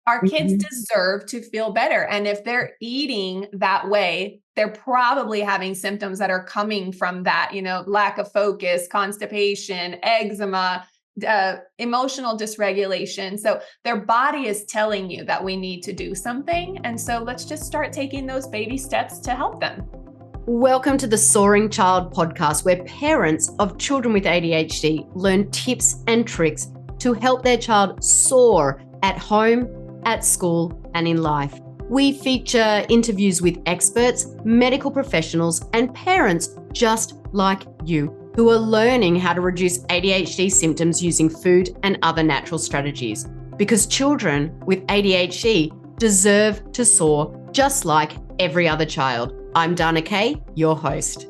Our kids deserve to feel better. And if they're eating that way, they're probably having symptoms that are coming from that, lack of focus, constipation, eczema, emotional dysregulation. So their body is telling you that we need to do something. And so let's just start taking those baby steps to help them. Welcome to the Soaring Child podcast, where parents of children with ADHD learn tips and tricks to help their child soar at home, at school, and in life. We feature interviews with experts, medical professionals, and parents just like you who are learning how to reduce ADHD symptoms using food and other natural strategies. Because children with ADHD deserve to soar just like every other child. I'm Dana Kay, your host.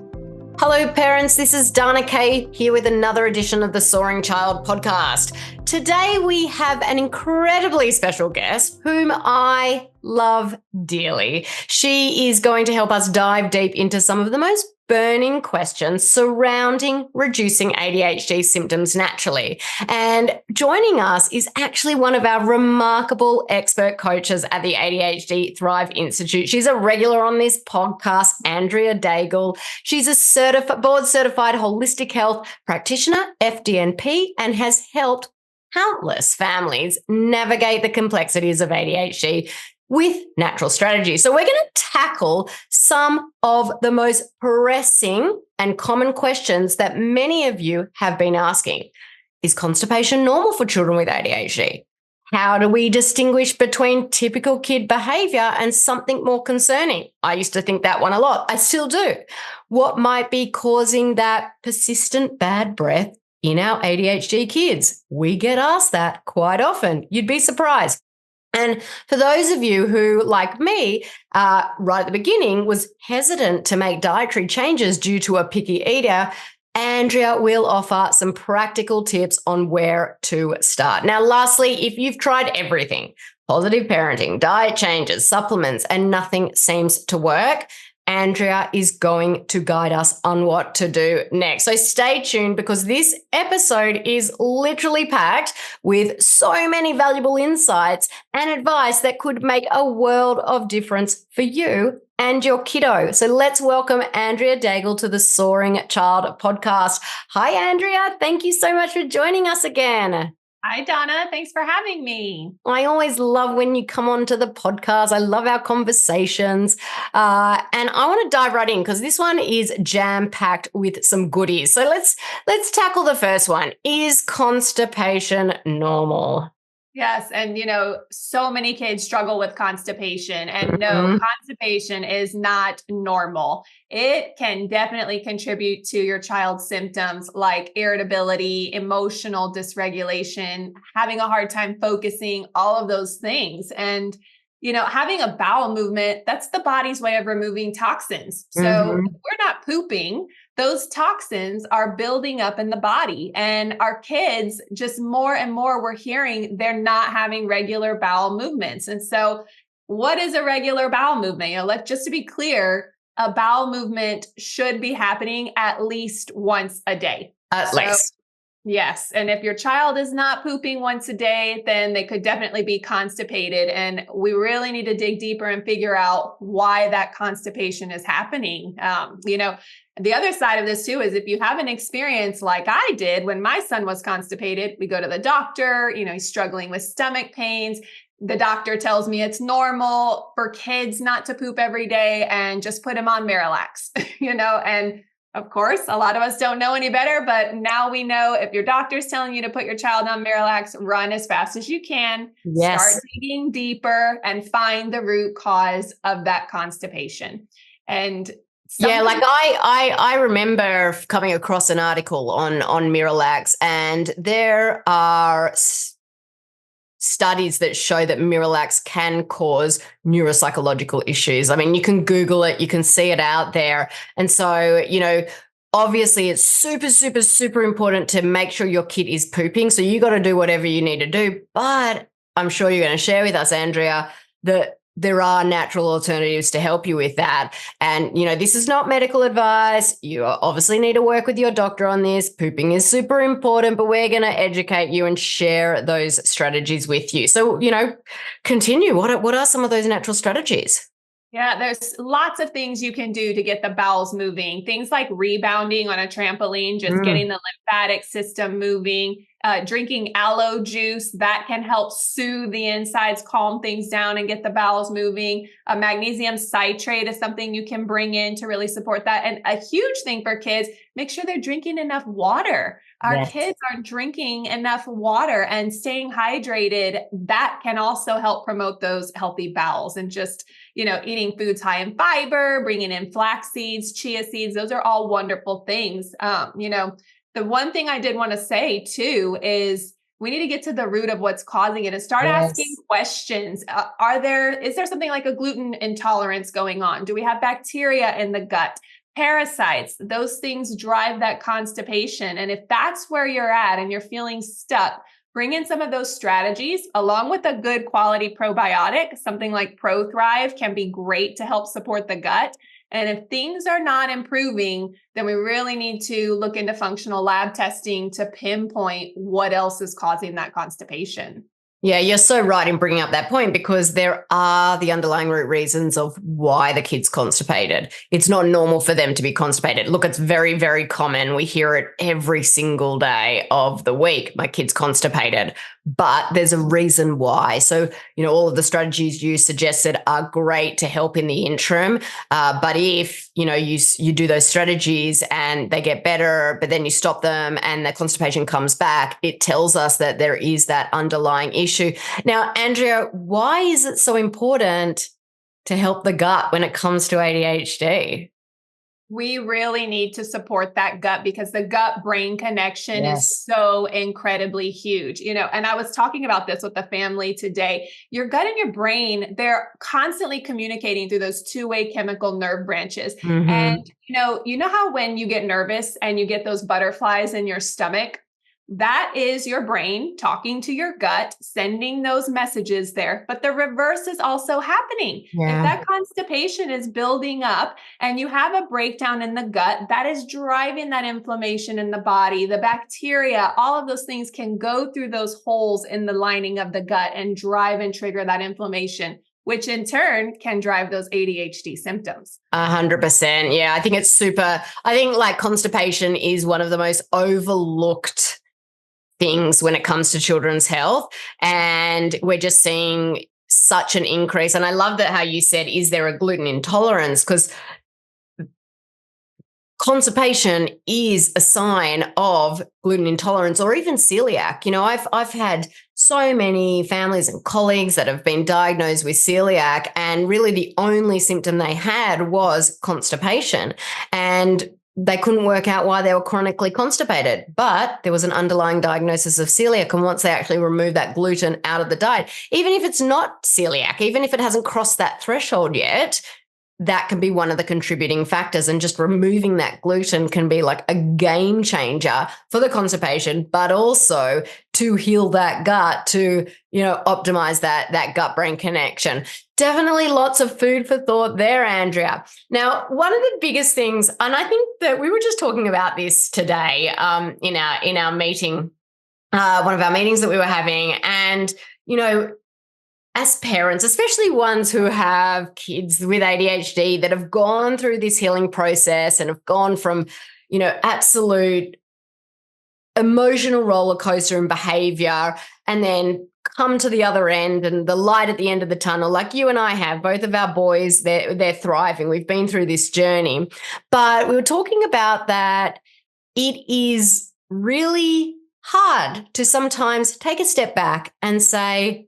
Hello, parents. This is Dana Kay here with another edition of the Soaring Child podcast. Today, we have an incredibly special guest whom I love dearly. She is going to help us dive deep into some of the most burning questions surrounding reducing ADHD symptoms naturally. And joining us is actually one of our remarkable expert coaches at the ADHD Thrive Institute. She's a regular on this podcast, Andrea Daigle. She's a board-certified holistic health practitioner, FDNP, and has helped countless families navigate the complexities of ADHD with natural strategies. So we're going to tackle some of the most pressing and common questions that many of you have been asking. Is constipation normal for children with ADHD? How do we distinguish between typical kid behavior and something more concerning? I used to think that one a lot. I still do. What might be causing that persistent bad breath in our ADHD kids? We get asked that quite often. You'd be surprised. And for those of you who, like me, right at the beginning, was hesitant to make dietary changes due to a picky eater, Andrea will offer some practical tips on where to start. Now, lastly, if you've tried everything, positive parenting, diet changes, supplements, and nothing seems to work, Andrea is going to guide us on what to do next. So stay tuned, because this episode is literally packed with so many valuable insights and advice that could make a world of difference for you and your kiddo. So let's welcome Andrea Daigle to the Soaring Child podcast. Hi, Andrea. Thank you so much for joining us again. Hi, Donna. Thanks for having me. I always love when you come on to the podcast. I love our conversations. And I want to dive right in because this one is jam-packed with some goodies. So let's tackle the first one. Is constipation normal? Yes. And, so many kids struggle with constipation, and no, constipation is not normal. It can definitely contribute to your child's symptoms like irritability, emotional dysregulation, having a hard time focusing, all of those things. And, having a bowel movement, that's the body's way of removing toxins. So if we're not pooping, those toxins are building up in the body, and our kids, just more and more, we're hearing they're not having regular bowel movements. And so what is a regular bowel movement? Just to be clear, a bowel movement should be happening at least once a day. At least. Yes. And if your child is not pooping once a day, then they could definitely be constipated. And we really need to dig deeper and figure out why that constipation is happening. The other side of this too is if you have an experience like I did when my son was constipated, we go to the doctor, he's struggling with stomach pains. The doctor tells me it's normal for kids not to poop every day and just put him on Miralax, and of course, a lot of us don't know any better, but now we know if your doctor's telling you to put your child on Miralax, run as fast as you can, start digging deeper and find the root cause of that constipation. And I remember coming across an article on Miralax, and there are studies that show that Miralax can cause neuropsychological issues. I mean, you can Google it, you can see it out there. And so, obviously it's super, super, super important to make sure your kid is pooping. So you got to do whatever you need to do. But I'm sure you're going to share with us, Andrea, that there are natural alternatives to help you with that. And, this is not medical advice. You obviously need to work with your doctor on this. Pooping is super important, but we're going to educate you and share those strategies with you. So, continue. What are some of those natural strategies? Yeah, there's lots of things you can do to get the bowels moving. Things like rebounding on a trampoline, just getting the lymphatic system moving, drinking aloe juice that can help soothe the insides, calm things down and get the bowels moving. Magnesium citrate is something you can bring in to really support that. And a huge thing for kids, make sure they're drinking enough water. Our kids aren't drinking enough water and staying hydrated. That can also help promote those healthy bowels, and just, eating foods high in fiber, bringing in flax seeds, chia seeds. Those are all wonderful things. The one thing I did want to say too is we need to get to the root of what's causing it and start asking questions. Is there something like a gluten intolerance going on? Do we have bacteria in the gut? Parasites, those things drive that constipation. And if that's where you're at and you're feeling stuck, bring in some of those strategies along with a good quality probiotic. Something like ProThrive can be great to help support the gut. And if things are not improving, then we really need to look into functional lab testing to pinpoint what else is causing that constipation. Yeah, you're so right in bringing up that point, because there are the underlying root reasons of why the kid's constipated. It's not normal for them to be constipated. Look, it's very, very common. We hear it every single day of the week. My kid's constipated, but there's a reason why. So, all of the strategies you suggested are great to help in the interim. But if, you do those strategies and they get better, but then you stop them and the constipation comes back, it tells us that there is that underlying issue. Now, Andrea, why is it so important to help the gut when it comes to ADHD? We really need to support that gut, because the gut-brain connection is so incredibly huge. And I was talking about this with the family today. Your gut and your brain, they're constantly communicating through those two-way chemical nerve branches. And, you know how when you get nervous and you get those butterflies in your stomach, that is your brain talking to your gut, sending those messages there. But the reverse is also happening. If that constipation is building up and you have a breakdown in the gut, that is driving that inflammation in the body. The bacteria, all of those things can go through those holes in the lining of the gut and drive and trigger that inflammation, which in turn can drive those ADHD symptoms. 100%. Yeah, I think it's super. I think like constipation is one of the most overlooked things when it comes to children's health. And we're just seeing such an increase. And I love that how you said, is there a gluten intolerance? Because constipation is a sign of gluten intolerance or even celiac. I've had so many families and colleagues that have been diagnosed with celiac, and really the only symptom they had was constipation. And they couldn't work out why they were chronically constipated, but there was an underlying diagnosis of celiac. And once they actually remove that gluten out of the diet, even if it's not celiac, even if it hasn't crossed that threshold yet, that can be one of the contributing factors. And just removing that gluten can be like a game changer for the constipation, but also to heal that gut, to, optimize that gut-brain connection. Definitely lots of food for thought there, Andrea. Now, one of the biggest things, and I think that we were just talking about this today in our meeting, one of our meetings that we were having, and, as parents, especially ones who have kids with ADHD that have gone through this healing process and have gone from, absolute emotional roller coaster and behavior, and then come to the other end and the light at the end of the tunnel, like you and I have. Both of our boys, they're thriving. We've been through this journey. But we were talking about that it is really hard to sometimes take a step back and say,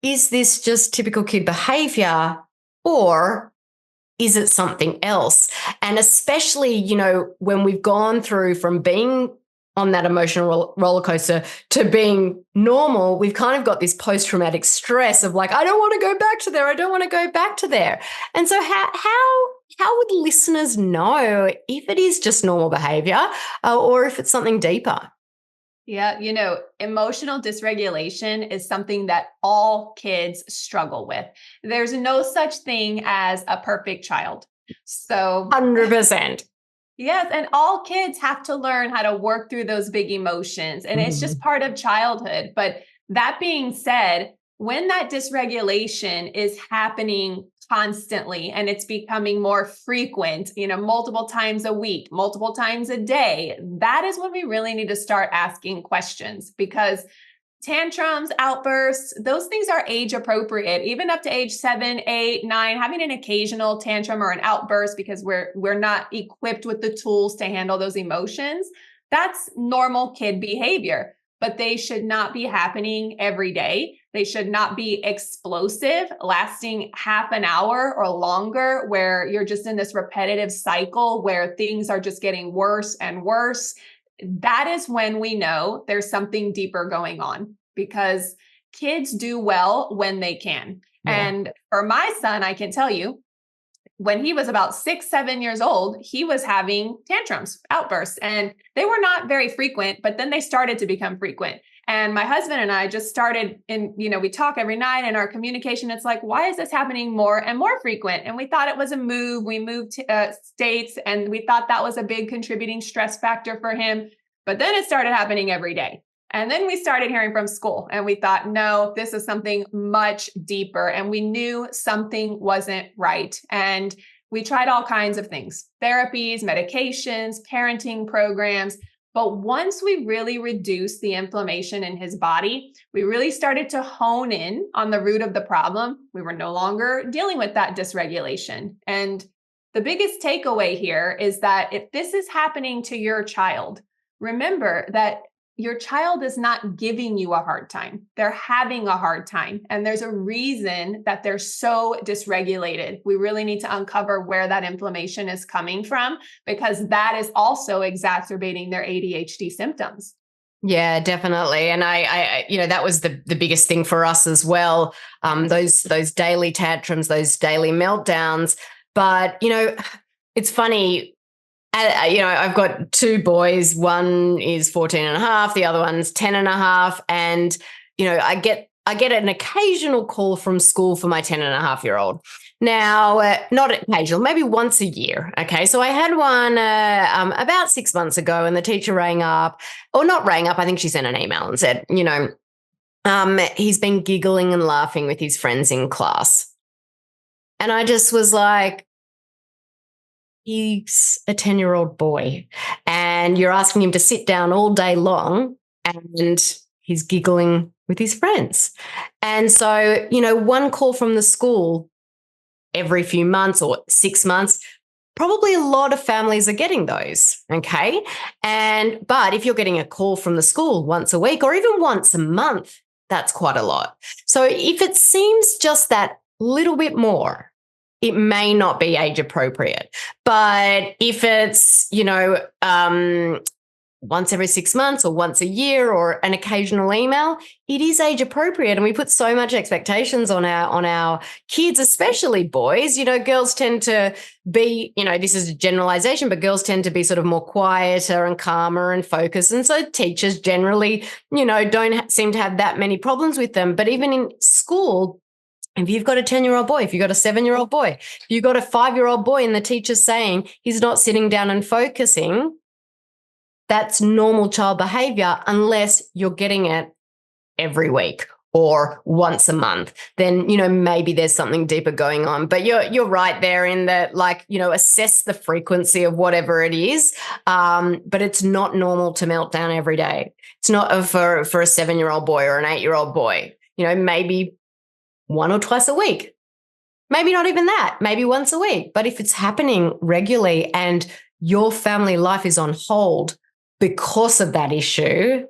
is this just typical kid behavior, or is it something else? And especially, when we've gone through from being on that emotional roller coaster to being normal, we've kind of got this post-traumatic stress of like, I don't want to go back to there. I don't want to go back to there. And so how would listeners know if it is just normal behavior or if it's something deeper? Yeah, emotional dysregulation is something that all kids struggle with. There's no such thing as a perfect child. So, 100%. yes, and all kids have to learn how to work through those big emotions, and it's just part of childhood. But that being said, when that dysregulation is happening constantly and it's becoming more frequent, multiple times a week, multiple times a day, that is when we really need to start asking questions, because tantrums, outbursts, those things are age appropriate. Even up to age 7, 8, 9, having an occasional tantrum or an outburst because we're not equipped with the tools to handle those emotions, that's normal kid behavior. But they should not be happening every day. They should not be explosive, lasting half an hour or longer, where you're just in this repetitive cycle where things are just getting worse and worse. That is when we know there's something deeper going on, because kids do well when they can. Yeah. And for my son, I can tell you, when he was about 6, 7 years old, he was having tantrums, outbursts, and they were not very frequent, but then they started to become frequent. And my husband and I just started we talk every night in our communication. It's like, why is this happening more and more frequent? And we thought it was a move. We moved states, and we thought that was a big contributing stress factor for him. But then it started happening every day. And then we started hearing from school, and we thought, no, this is something much deeper. And we knew something wasn't right. And we tried all kinds of things, therapies, medications, parenting programs. But once we really reduced the inflammation in his body, we really started to hone in on the root of the problem. We were no longer dealing with that dysregulation. And the biggest takeaway here is that if this is happening to your child, remember that your child is not giving you a hard time. They're having a hard time. And there's a reason that they're so dysregulated. We really need to uncover where that inflammation is coming from, because that is also exacerbating their ADHD symptoms. Yeah, definitely. And I that was the biggest thing for us as well. Those daily tantrums, those daily meltdowns. But, it's funny. I've got 2 boys. One is 14 and a half. The other one's 10 and a half. And, I get an occasional call from school for my 10 and a half year old. Now, not occasional, maybe once a year. Okay. So I had one about 6 months ago, and the teacher rang up, or not rang up. I think she sent an email and said, he's been giggling and laughing with his friends in class. And I just was like, he's a 10-year-old boy, and you're asking him to sit down all day long, and he's giggling with his friends. And so, one call from the school every few months or 6 months, probably a lot of families are getting those. Okay. But if you're getting a call from the school once a week or even once a month, that's quite a lot. So if it seems just that little bit more, it may not be age appropriate. But if it's, once every 6 months or once a year or an occasional email, it is age appropriate. And we put so much expectations on our kids, especially boys. Girls tend to be, this is a generalization, but girls tend to be sort of more quieter and calmer and focused. And so teachers generally, don't seem to have that many problems with them. But even in school, if you've got a 10-year-old boy, if you've got a 7-year-old boy, if you've got a 5-year-old boy and the teacher's saying he's not sitting down and focusing, that's normal child behavior unless you're getting it every week or once a month. Then, maybe there's something deeper going on. But you're right there in that, assess the frequency of whatever it is. But it's not normal to melt down every day. It's not for a 7-year-old boy or an 8-year-old boy. Maybe 1 or twice a week. Maybe not even that, maybe once a week. But if it's happening regularly and your family life is on hold because of that issue,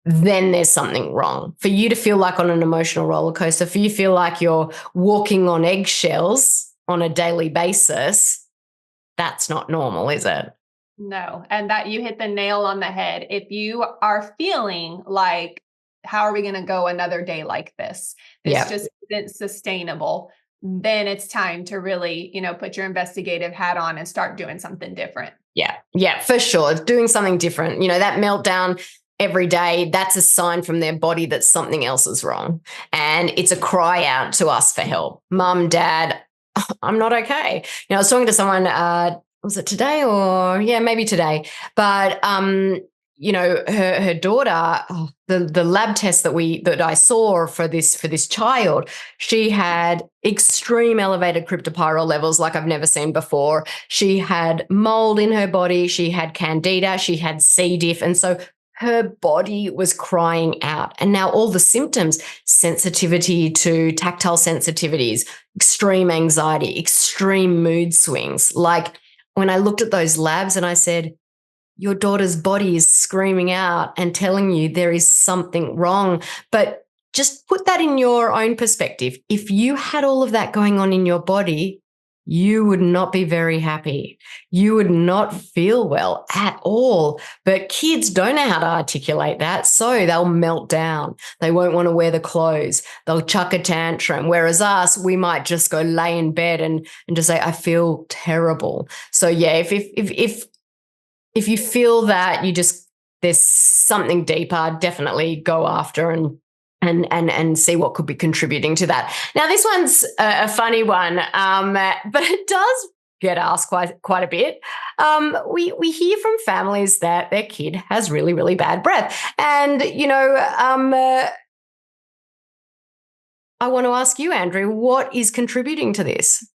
then there's something wrong. For you to feel like on an emotional roller coaster, for you to feel like you're walking on eggshells on a daily basis, that's not normal, is it? No. And that you hit the nail on the head. If you are feeling like, how are we going to go another day like this? This just isn't sustainable. Then it's time to really, put your investigative hat on and start doing something different. Yeah, for sure. Doing something different. That meltdown, every day, that's a sign from their body that something else is wrong. And it's a cry out to us for help. Mum, Dad, I'm not okay. I was talking to someone, was it today or maybe today, but her daughter, the lab test that I saw for this child, she had extreme elevated cryptopyrrole levels like I've never seen before. She had mold in her body, she had candida, she had C. diff, and so her body was crying out. And now all the symptoms, sensitivity to tactile sensitivities, extreme anxiety, extreme mood swings. Like when I looked at those labs and I said, your daughter's body is screaming out and telling you there is something wrong. But just put that in your own perspective. If you had all of that going on in your body, you would not be very happy. You would not feel well at all. But kids don't know how to articulate that, so they'll melt down. They won't want to wear the clothes. They'll chuck a tantrum. Whereas us, we might just go lay in bed and just say, I feel terrible. So yeah, if you feel that there's something deeper, definitely go after and see what could be contributing to that. Now, this one's a funny one, but it does get asked quite a bit. We hear from families that their kid has really, really bad breath. And, I want to ask you, Andrea, what is contributing to this?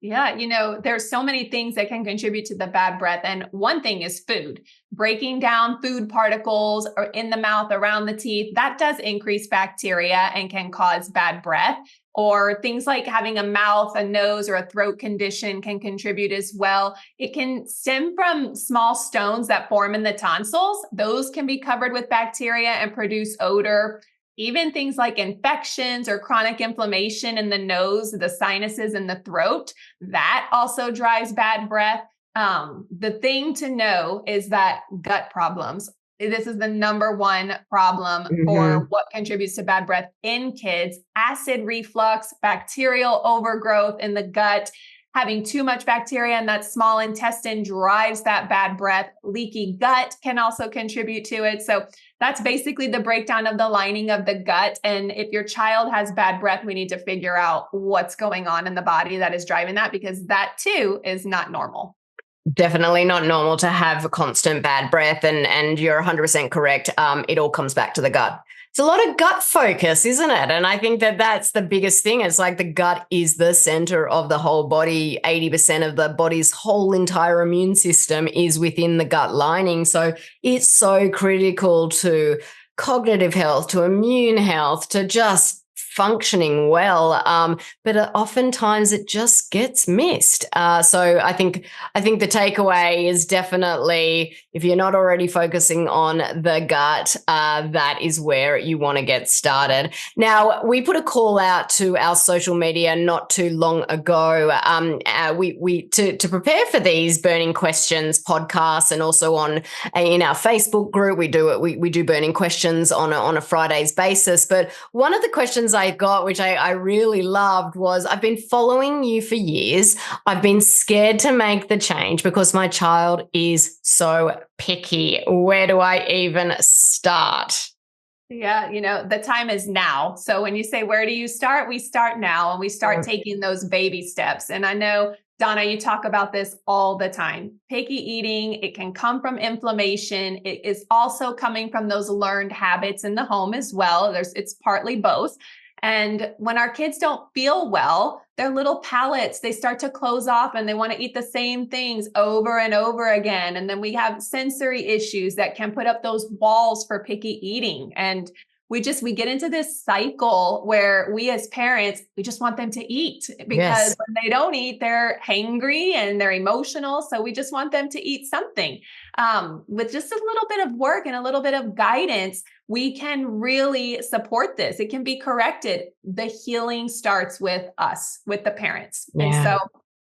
Yeah, there's so many things that can contribute to the bad breath. And one thing is food. Breaking down food particles or in the mouth, around the teeth, that does increase bacteria and can cause bad breath. Or things like having a mouth, a nose, or a throat condition can contribute as well. It can stem from small stones that form in the tonsils. Those can be covered with bacteria and produce odor. Even things like infections or chronic inflammation in the nose, the sinuses, and the throat, that also drives bad breath. The thing to know is that gut problems, this is the number one problem for what contributes to bad breath in kids. Acid reflux, bacterial overgrowth in the gut, having too much bacteria in that small intestine drives that bad breath. Leaky gut can also contribute to it. So that's basically the breakdown of the lining of the gut. And if your child has bad breath, we need to figure out what's going on in the body that is driving that, because that too is not normal. Definitely not normal to have a constant bad breath. And you're 100% correct. It all comes back to the gut. It's a lot of gut focus, isn't it? And I think that that's the biggest thing. It's like the gut is the center of the whole body. 80% of the body's whole entire immune system is within the gut lining. So it's so critical to cognitive health, to immune health, to just functioning well, but oftentimes it just gets missed. So I think the takeaway is definitely, if you're not already focusing on the gut, that is where you want to get started. Now, we put a call out to our social media not too long ago. We to prepare for these burning questions podcasts, and also in our Facebook group, we do burning questions on a Fridays basis. But one of the questions I got, which I really loved, was, I've been following you for years. I've been scared to make the change because my child is so picky. Where do I even start? Yeah, the time is now. So when you say, where do you start? We start now, and we start taking those baby steps. And I know, Donna, you talk about this all the time. Picky eating, it can come from inflammation. It is also coming from those learned habits in the home as well. It's partly both. And when our kids don't feel well, their little palates, they start to close off and they want to eat the same things over and over again. And then we have sensory issues that can put up those walls for picky eating. And we get into this cycle where we as parents, we just want them to eat, because when they don't eat, they're hangry and they're emotional. So we just want them to eat something. With just a little bit of work and a little bit of guidance, we can really support this. It can be corrected. The healing starts with us, with the parents. Yeah. And so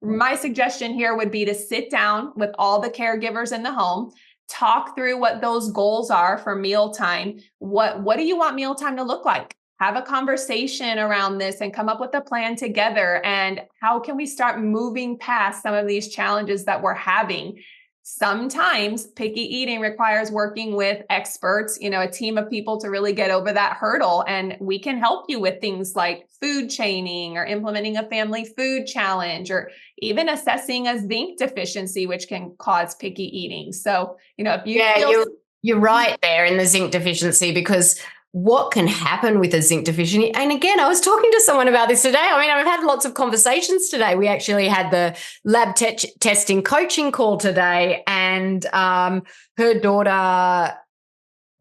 my suggestion here would be to sit down with all the caregivers in the home, talk through what those goals are for mealtime. What do you want mealtime to look like? Have a conversation around this and come up with a plan together. And how can we start moving past some of these challenges that we're having? Sometimes picky eating requires working with experts, a team of people to really get over that hurdle. And we can help you with things like food chaining or implementing a family food challenge or even assessing a zinc deficiency, which can cause picky eating. So, if you feel you're right there in the zinc deficiency, because what can happen with a zinc deficiency? And again, I was talking to someone about this today. I mean, I've had lots of conversations today. We actually had the lab testing coaching call today, and her daughter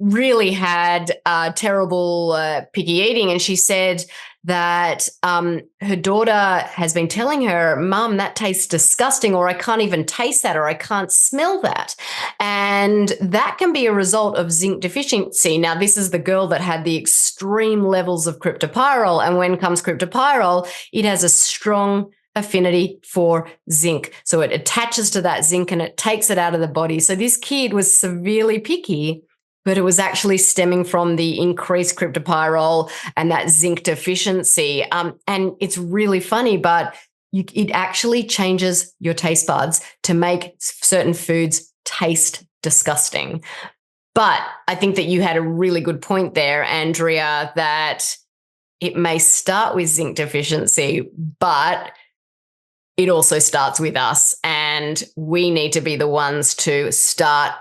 really had terrible picky eating. And she said that her daughter has been telling her, Mum, that tastes disgusting, or I can't even taste that, or I can't smell that. And that can be a result of zinc deficiency. Now, this is the girl that had the extreme levels of cryptopyrrole. And when comes cryptopyrrole, it has a strong affinity for zinc. So it attaches to that zinc and it takes it out of the body. So this kid was severely picky, but it was actually stemming from the increased cryptopyrrole and that zinc deficiency. And it's really funny, but it actually changes your taste buds to make certain foods taste disgusting. But I think that you had a really good point there, Andrea, that it may start with zinc deficiency, but it also starts with us, and we need to be the ones to start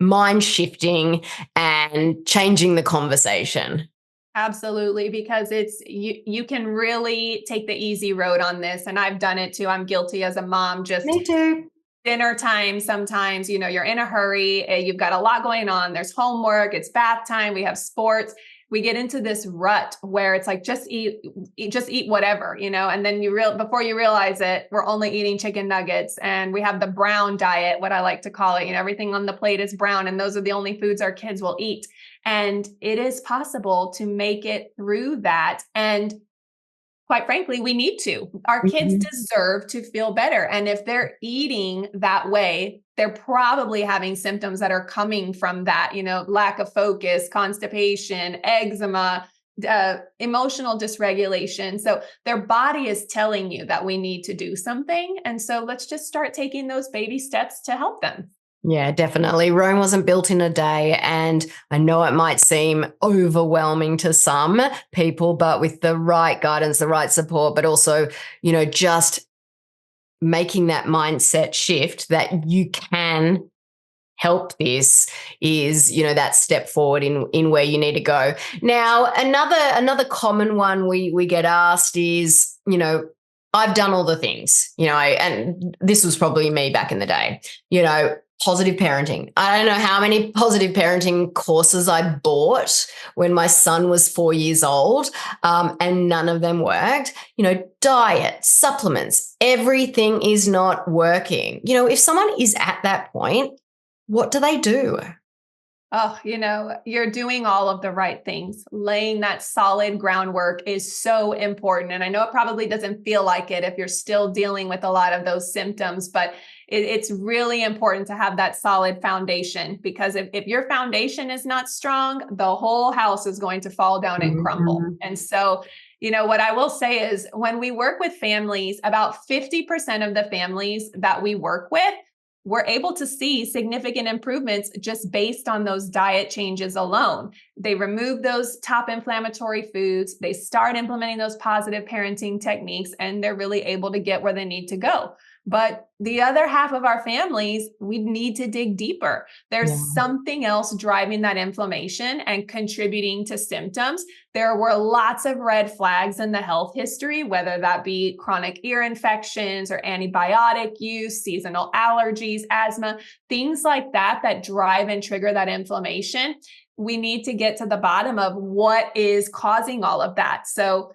mind shifting and changing the conversation. Absolutely, because it's you can really take the easy road on this. And I've done it too. I'm guilty as a mom. Just Me too. Dinner time, sometimes, you're in a hurry, you've got a lot going on. There's homework, it's bath time, we have sports. We get into this rut where it's like, just eat whatever, and then before you realize it, we're only eating chicken nuggets, and we have the brown diet, what I like to call it. Everything on the plate is brown, and those are the only foods our kids will eat. And it is possible to make it through that. And quite frankly, we need to. Our kids deserve to feel better. And if they're eating that way, they're probably having symptoms that are coming from that, lack of focus, constipation, eczema, emotional dysregulation. So their body is telling you that we need to do something. And so let's just start taking those baby steps to help them. Yeah, definitely. Rome wasn't built in a day. And I know it might seem overwhelming to some people, but with the right guidance, the right support, but also, just making that mindset shift that you can help this is, that step forward in where you need to go. Now, another common one we get asked is, I've done all the things, and this was probably me back in the day, positive parenting. I don't know how many positive parenting courses I bought when my son was 4 years old, and none of them worked. Diet, supplements, everything is not working. If someone is at that point, what do they do? Oh, you're doing all of the right things. Laying that solid groundwork is so important. And I know it probably doesn't feel like it if you're still dealing with a lot of those symptoms, but it's really important to have that solid foundation, because if your foundation is not strong, the whole house is going to fall down and crumble. And so, what I will say is, when we work with families, about 50% of the families that we work with, we're able to see significant improvements just based on those diet changes alone. They remove those top inflammatory foods, they start implementing those positive parenting techniques, and they're really able to get where they need to go. But the other half of our families, we need to dig deeper. There's something else driving that inflammation and contributing to symptoms. There were lots of red flags in the health history, whether that be chronic ear infections or antibiotic use, seasonal allergies, asthma, things like that drive and trigger that inflammation. We need to get to the bottom of what is causing all of that. So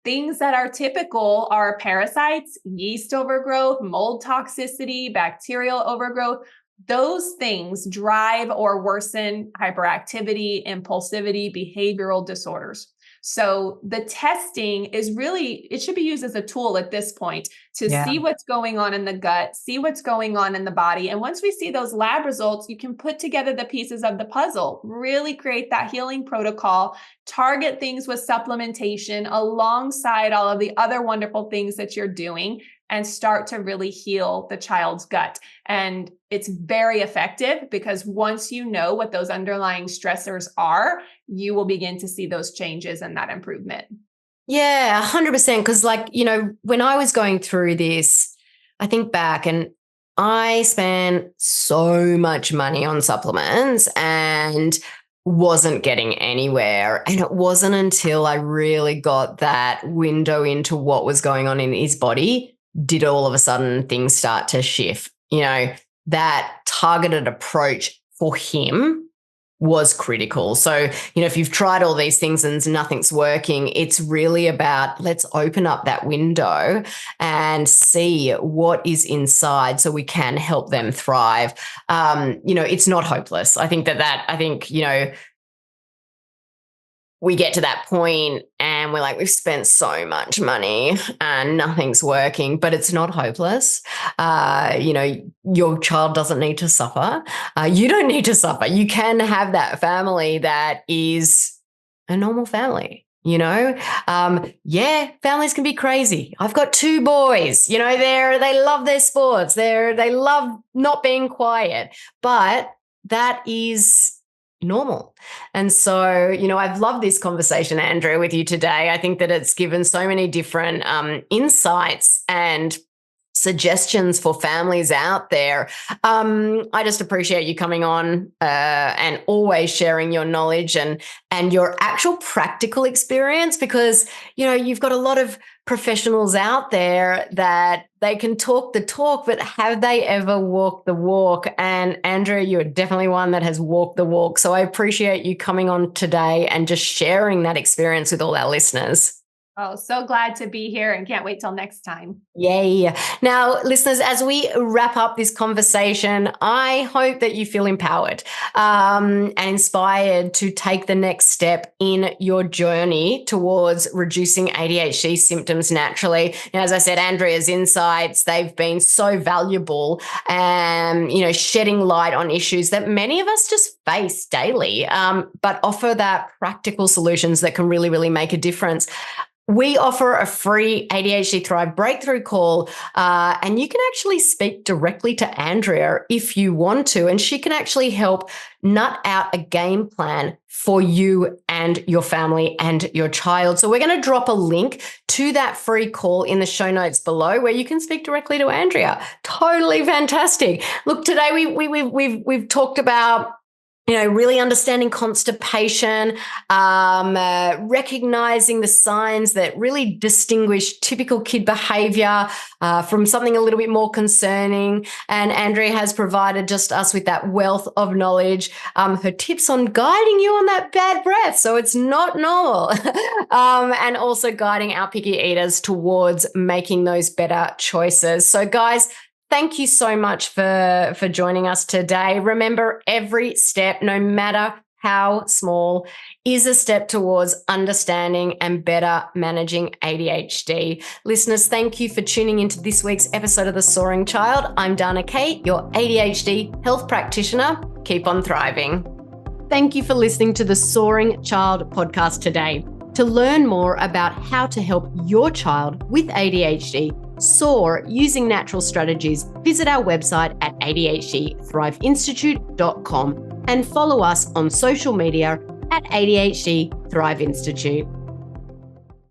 things that are typical are parasites, yeast overgrowth, mold toxicity, bacterial overgrowth. Those things drive or worsen hyperactivity, impulsivity, behavioral disorders. So the testing is really, it should be used as a tool at this point to see what's going on in the gut, see what's going on in the body. And once we see those lab results, you can put together the pieces of the puzzle, really create that healing protocol, target things with supplementation alongside all of the other wonderful things that you're doing. and start to really heal the child's gut. And it's very effective because once you know what those underlying stressors are, you will begin to see those changes and that improvement. Yeah, 100%. Because when I was going through this, I think back and I spent so much money on supplements and wasn't getting anywhere. And it wasn't until I really got that window into what was going on in his body did all of a sudden things start to shift. That targeted approach for him was critical. So, if you've tried all these things and nothing's working, it's really about let's open up that window and see what is inside so we can help them thrive. It's not hopeless. I think we get to that point and we're like, we've spent so much money and nothing's working, but it's not hopeless. Your child doesn't need to suffer. You don't need to suffer. You can have that family that is a normal family. Families can be crazy. I've got 2 boys, they love their sports. They love not being quiet, but that is normal. And so, I've loved this conversation, Andrea, with you today. I think that it's given so many different insights and suggestions for families out there. I just appreciate you coming on and always sharing your knowledge and your actual practical experience, because, you've got a lot of professionals out there that they can talk the talk, but have they ever walked the walk? And Andrea, you're definitely one that has walked the walk. So I appreciate you coming on today and just sharing that experience with all our listeners. Oh, so glad to be here and can't wait till next time. Yay. Now, listeners, as we wrap up this conversation, I hope that you feel empowered and inspired to take the next step in your journey towards reducing ADHD symptoms naturally. Now, as I said, Andrea's insights, they've been so valuable and, shedding light on issues that many of us just face daily, but offer that practical solutions that can really, really make a difference. We offer a free ADHD Thrive breakthrough call, and you can actually speak directly to Andrea if you want to, and she can actually help nut out a game plan for you and your family and your child. So we're going to drop a link to that free call in the show notes below where you can speak directly to Andrea. Totally fantastic. Look, today we've talked about really understanding constipation, recognizing the signs that really distinguish typical kid behavior from something a little bit more concerning. And Andrea has provided just us with that wealth of knowledge, her tips on guiding you on that bad breath so it's not normal, and also guiding our picky eaters towards making those better choices. So guys, thank you so much for joining us today. Remember, every step, no matter how small, is a step towards understanding and better managing ADHD. Listeners, thank you for tuning into this week's episode of The Soaring Child. I'm Dana Kate, your ADHD health practitioner. Keep on thriving. Thank you for listening to the Soaring Child podcast today. To learn more about how to help your child with ADHD soar using natural strategies, visit our website at adhdthriveinstitute.com and follow us on social media at ADHD Thrive Institute.